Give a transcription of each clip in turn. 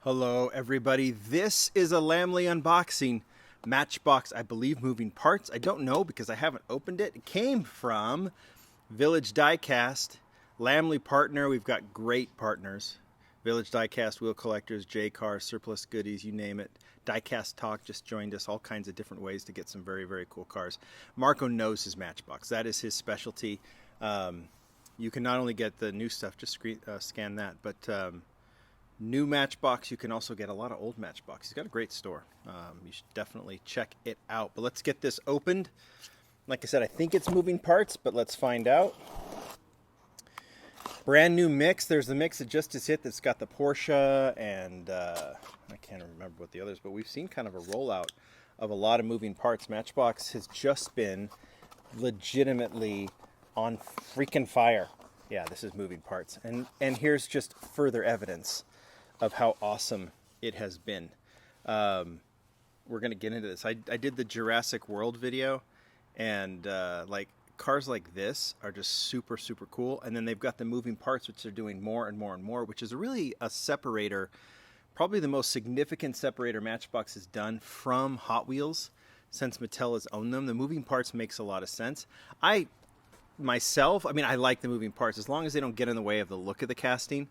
Hello everybody, this is a Lamley unboxing. Matchbox, I believe, moving parts. I don't know because I haven't opened it. It came from Village Diecast, Lamley partner. We've got great partners. Village Diecast, Wheel Collectors, J-Cars, Surplus Goodies, you name it. Diecast Talk just joined us, all kinds of different ways to get some very, very cool cars. Marco knows his Matchbox. That is his specialty. You can not only get the new stuff, just scan that, but new Matchbox, you can also get a lot of old Matchbox. He's got a great store. You should definitely check it out. But let's get this opened. Like I said, I think it's moving parts, but let's find out. Brand new mix. There's the mix that just is hit that's got the Porsche and I can't remember what the others, but we've seen kind of a rollout of a lot of moving parts. Matchbox has just been legitimately on freaking fire. Yeah, this is moving parts. And here's just further evidence of how awesome it has been. We're gonna get into this. I did the Jurassic World video, and like cars like this are just super, super cool. And then they've got the moving parts, which they're doing more and more and more, which is really a separator, probably the most significant separator Matchbox has done from Hot Wheels since Mattel has owned them. The moving parts makes a lot of sense. I like the moving parts as long as they don't get in the way of the look of the casting.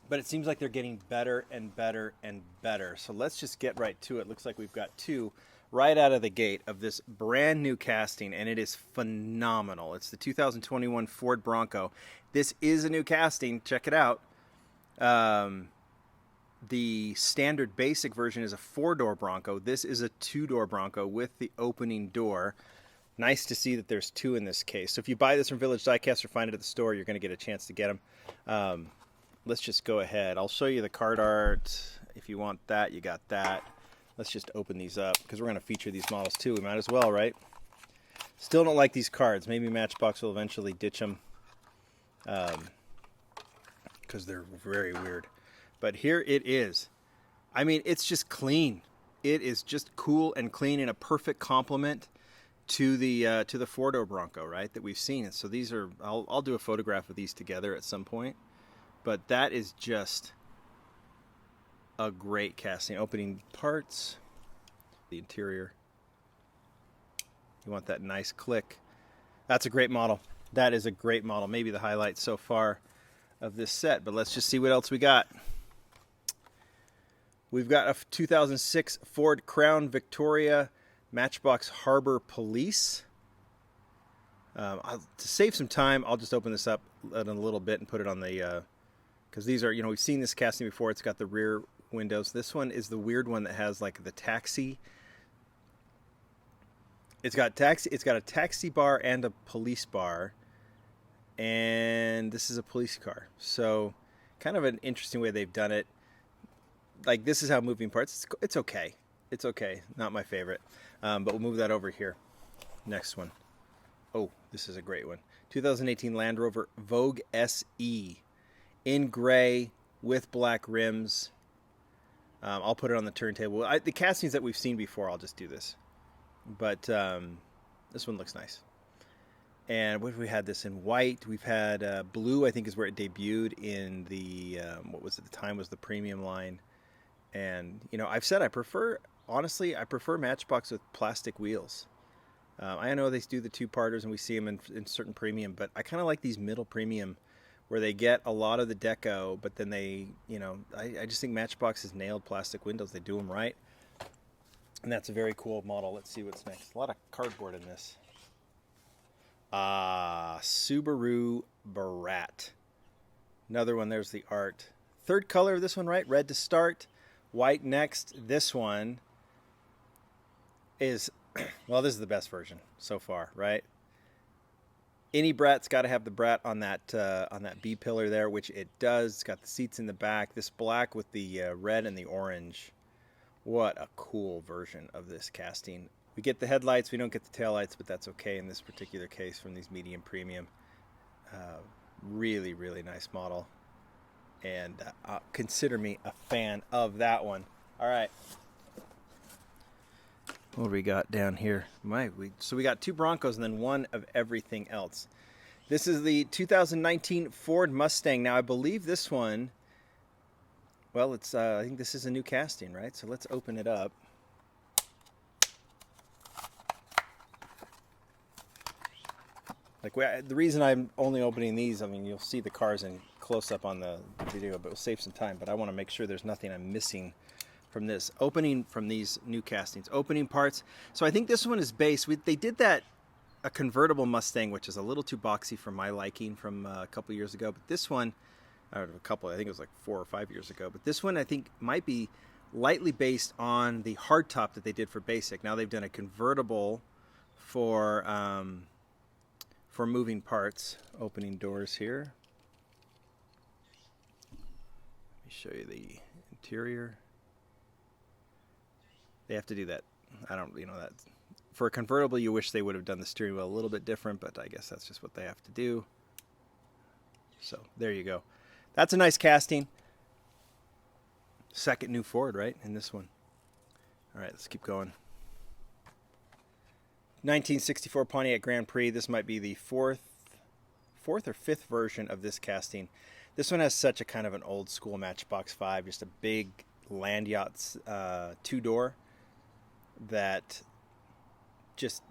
But it seems like they're getting better and better and better. So let's just get right to it. Looks like we've got two right out of the gate of this brand new casting, and it is phenomenal. It's the 2021 Ford Bronco. This is a new casting. Check it out. The standard basic version is a 4-door Bronco. This is a 2-door Bronco with the opening door. Nice to see that there's two in this case. So if you buy this from Village Diecast or find it at the store, you're going to get a chance to get them. Let's just go ahead. I'll show you the card art. If you want that, you got that. Let's just open these up because we're going to feature these models too. We might as well, right? Still don't like these cards. Maybe Matchbox will eventually ditch them because they're very weird. But here it is. I mean, it's just clean. It is just cool and clean and a perfect complement to the 4-door Bronco, right, that we've seen. And so these are, I'll do a photograph of these together at some point. But that is just a great casting. Opening parts, the interior. You want that nice click. That's a great model. That is a great model. Maybe the highlight so far of this set. But let's just see what else we got. We've got a 2006 Ford Crown Victoria Matchbox Harbor Police. To save some time, I'll just open this up in a little bit and put it on the... because these are, we've seen this casting before. It's got the rear windows. This one is the weird one that has like the taxi. It's got a taxi bar and a police bar. And this is a police car. So kind of an interesting way they've done it. Like this is how moving parts, it's okay. It's okay. Not my favorite. But we'll move that over here. Next one. Oh, this is a great one. 2018 Land Rover Vogue SE. In gray with black rims. I'll put it on the turntable. The castings that we've seen before, I'll just do this. But this one looks nice. And what have we had this in white? We've had blue, I think is where it debuted in the, what was at the time was the premium line. And, I've said I prefer Matchbox with plastic wheels. I know they do the two-parters and we see them in certain premium, but I kind of like these middle premium where they get a lot of the deco, but then they, I just think Matchbox has nailed plastic windows. They do them right. And that's a very cool model. Let's see what's next. A lot of cardboard in this. Subaru Brat. Another one, there's the art. Third color of this one, right? Red to start, white next. This one is, well, this is the best version so far, right? Any Brat's got to have the Brat on that B pillar there, which it does. It's got the seats in the back. This black with the red and the orange. What a cool version of this casting. We get the headlights. We don't get the taillights, but that's okay in this particular case from these medium premium. Really, really nice model. And consider me a fan of that one. All right. What do we got down here? So we got two Broncos and then one of everything else. This is the 2019 Ford Mustang. Now, I believe this one Well, it's I think this is a new casting, right? So let's open it up. Like the reason I'm only opening these, I mean, you'll see the cars in close up on the video, but it'll save some time. But I want to make sure there's nothing I'm missing from this. Opening from these new castings, opening parts. So I think this one is base. They did that, a convertible Mustang, which is a little too boxy for my liking from a couple years ago. But this one, I think it was like 4 or 5 years ago. But this one I think might be lightly based on the hardtop that they did for basic. Now they've done a convertible for moving parts. Opening doors here. Let me show you the interior. They have to do that. I don't, that for a convertible, you wish they would have done the steering wheel a little bit different, but I guess that's just what they have to do. So there you go. That's a nice casting. Second new Ford, right, in this one. All right, let's keep going. 1964 Pontiac Grand Prix. This might be the fourth or fifth version of this casting. This one has such a kind of an old school Matchbox 5, just a big land yacht two-door that just,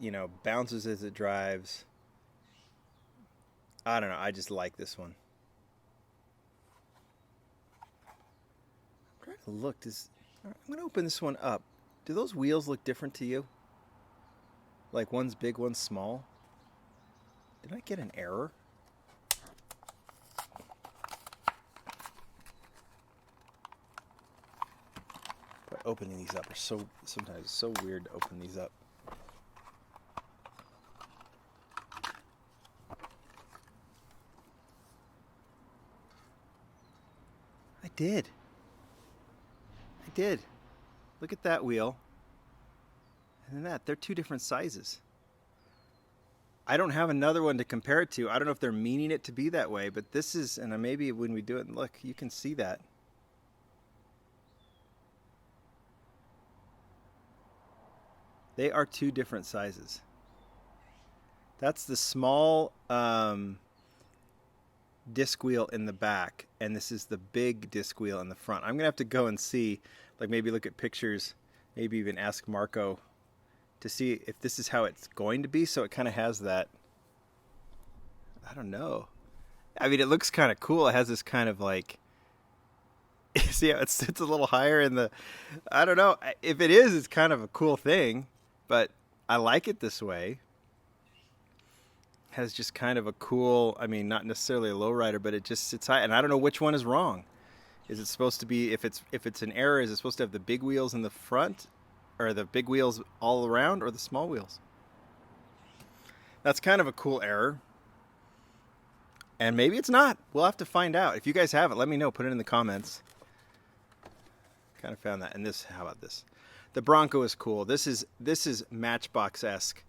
bounces as it drives. I don't know. I just like this one. I'm trying to look. I'm going to open this one up. Do those wheels look different to you? Like one's big, one's small? Did I get an error? But opening these up are sometimes so weird to open these up. I did. Look at that wheel. And then they're two different sizes. I don't have another one to compare it to. I don't know if they're meaning it to be that way, but this is, and maybe when we do it, look, you can see that. They are two different sizes. That's the small disc wheel in the back, and this is the big disc wheel in the front. I'm gonna have to go and see, like maybe look at pictures, maybe even ask Marco to see if this is how it's going to be. So it kind of has that, I don't know. I mean, it looks kind of cool. It has this kind of like, see how it sits a little higher in the, I don't know. If it is, it's kind of a cool thing, but I like it this way. Has just kind of a cool, I mean, not necessarily a lowrider, but it just sits high. And I don't know which one is wrong. Is it supposed to be, if it's an error, is it supposed to have the big wheels in the front? Or the big wheels all around, or the small wheels? That's kind of a cool error. And maybe it's not. We'll have to find out. If you guys have it, let me know. Put it in the comments. Kind of found that. And this, how about this? The Bronco is cool. This is Matchbox-esque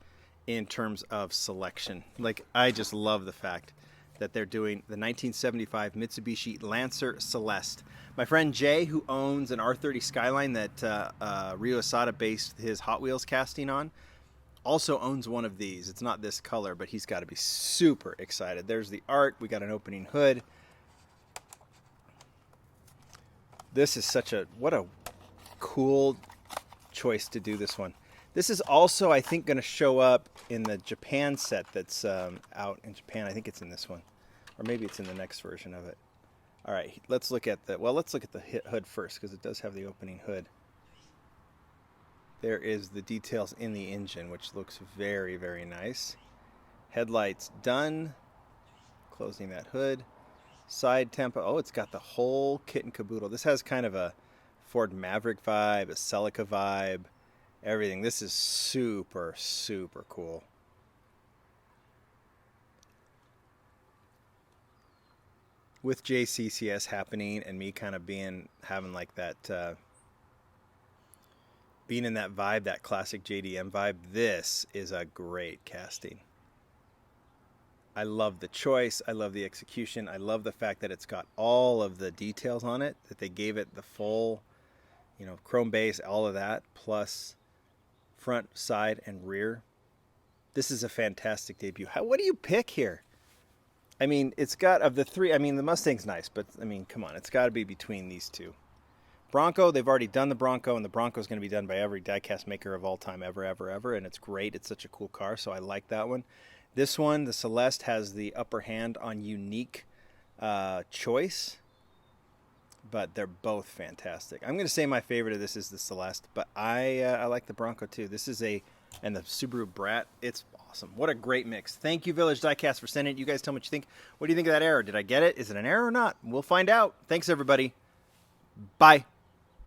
in terms of selection. Like, I just love the fact that they're doing the 1975 Mitsubishi Lancer Celeste. My friend Jay, who owns an R30 Skyline that Ryo Asada based his Hot Wheels casting on, also owns one of these. It's not this color, but he's got to be super excited. There's the art. We got an opening hood. This is what a cool choice to do this one. This is also, I think, going to show up in the Japan set that's out in Japan. I think it's in this one. Or maybe it's in the next version of it. All right, let's look at the hood first, because it does have the opening hood. There is the details in the engine, which looks very, very nice. Headlights done. Closing that hood. Side tempo. Oh, it's got the whole kit and caboodle. This has kind of a Ford Maverick vibe, a Celica vibe, everything. This is super, super cool. With JCCS happening and me kind of having like that, being in that vibe, that classic JDM vibe, this is a great casting. I love the choice. I love the execution. I love the fact that it's got all of the details on it, that they gave it the full, chrome base, all of that, plus front, side, and rear. This is a fantastic debut. What do you pick here? I mean, it's got, of the three, I mean, the Mustang's nice, but I mean, come on, it's got to be between these two. Bronco. They've already done the Bronco, and the Bronco is going to be done by every diecast maker of all time, ever, and it's great. It's such a cool car, so I like that one. This one, the Celeste, has the upper hand on unique choice, but they're both fantastic. I'm going to say my favorite of this is the Celeste, but I like the Bronco too. This is and the Subaru Brat. It's awesome. What a great mix. Thank you, Village Diecast, for sending it. You guys tell me what you think. What do you think of that error? Did I get it? Is it an error or not? We'll find out. Thanks, everybody. Bye.